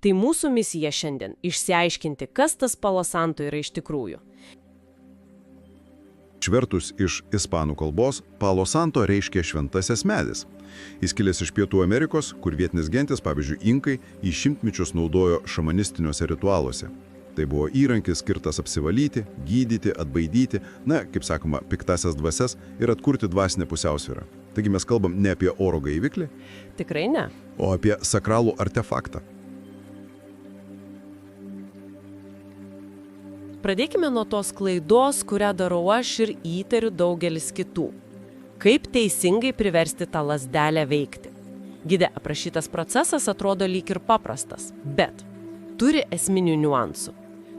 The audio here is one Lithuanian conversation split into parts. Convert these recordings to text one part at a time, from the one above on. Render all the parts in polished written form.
Tai mūsų misija šiandien – išsiaiškinti, kas tas Palo Santo yra iš tikrųjų. Išvertus iš ispanų kalbos, Palo Santo reiškia šventasis medis. Jis kilęs iš Pietų Amerikos, kur vietinės gentis, pavyzdžiui, inkai, į šimtmečius naudojo šamanistiniuose ritualuose. Tai buvo įrankis skirtas apsivalyti, gydyti, atbaidyti, kaip sakoma, piktasias dvasias ir atkurti dvasinę pusiausvyrą. Taigi mes kalbam ne apie oro gaiviklį, Tikrai ne. o apie sakralų artefaktą. Pradėkime nuo tos klaidos, kurią darau aš ir įtariu daugelis kitų. Kaip teisingai priversti tą lazdelę veikti? Gide aprašytas procesas atrodo lyg ir paprastas, bet turi esminių niuansų.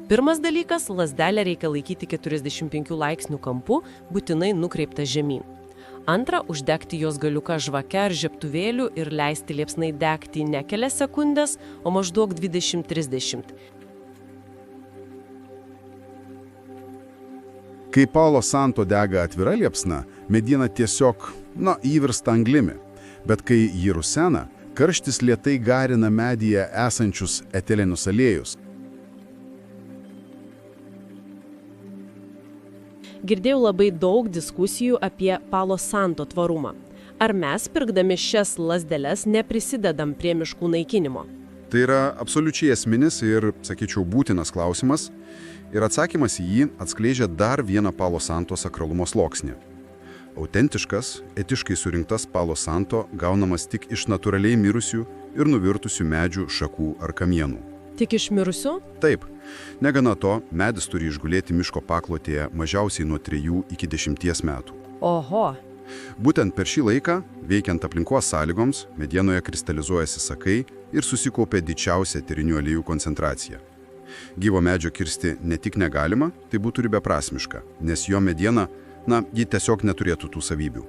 Pirmas dalykas – lazdelę reikia laikyti 45 laipsnių kampu, būtinai nukreiptą žemyn. Antra – uždegti jos galiuką žvake ar žiebtuvėliu ir leisti liepsnai degti ne kelias sekundės, o maždaug 20-30. Kai Palo Santo dega atvira liepsna, mediena tiesiog, įvirsta anglimi. Bet kai ji rusena, karštis lėtai garina medyje esančius etilinius aliejus. Girdėjau labai daug diskusijų apie Palo Santo tvarumą. Ar mes, pirkdami šias lazdeles, neprisidedam prie miškų naikinimo? Tai yra absoliučiai esminis ir, sakyčiau, būtinas klausimas. Ir atsakymas į jį atskleidžia dar vieną Palo Santo sakralumo sluoksnį. Autentiškas, etiškai surinktas Palo Santo gaunamas tik iš natūraliai mirusių ir nuvirtusių medžių šakų ar kamienų. Tik iš mirusių? Taip. Negana to, medis turi išgulėti miško paklotėje mažiausiai nuo 3 iki 10 metų. Oho. Būtent per šį laiką, veikiant aplinkos sąlygoms, medienoje kristalizuojasi sakai ir susikaupia didžiausia eterinių aliejų koncentracija. Gyvo medžio kirsti ne tik negalima, tai būtų ir beprasmiška, nes jo mediena, ji tiesiog neturėtų tų savybių.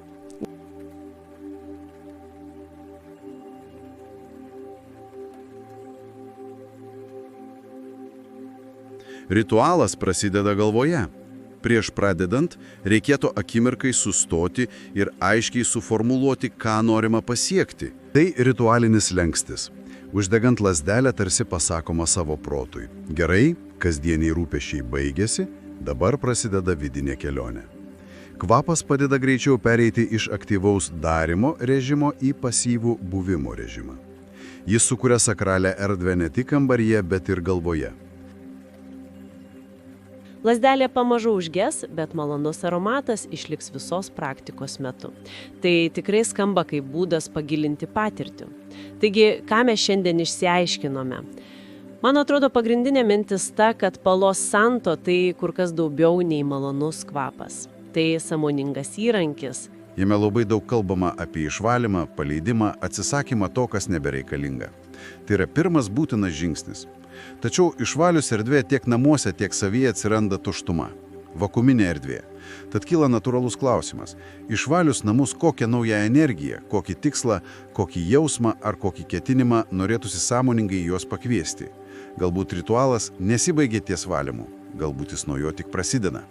Ritualas prasideda galvoje. Prieš pradedant, reikėtų akimirkai sustoti ir aiškiai suformuluoti, ką norima pasiekti. Tai ritualinis slenkstis. Uždegant lazdelę tarsi pasakoma savo protui. Gerai, kasdieniai rūpesčiai baigėsi, dabar prasideda vidinė kelionė. Kvapas padeda greičiau pereiti iš aktyvaus darymo režimo į pasyvų buvimo režimą. Jis sukuria sakralią erdvę ne tik kambaryje, bet ir galvoje. Lazdelė pamažu užges, bet malonus aromatas išliks visos praktikos metu. Tai tikrai skamba kaip būdas pagilinti patirtį. Taigi, ką mes šiandien išsiaiškinome? Man atrodo, pagrindinė mintis ta, kad Palo Santo tai kur kas daugiau nei malonus kvapas. Tai sąmoningas įrankis. Jame labai daug kalbama apie išvalymą, paleidimą, atsisakymą to, kas nebereikalinga. Tai yra pirmas būtinas žingsnis. Tačiau išvalius erdvė tiek namuose, tiek savyje atsiranda tuštuma. Vakuuminė erdvė. Tad kyla natūralus klausimas. Išvalius namus kokią naują energiją, kokį tikslą, kokį jausmą ar kokį ketinimą norėtųsi sąmoningai juos pakviesti. Galbūt ritualas nesibaigia ties valymu, galbūt jis nuo jo tik prasideda.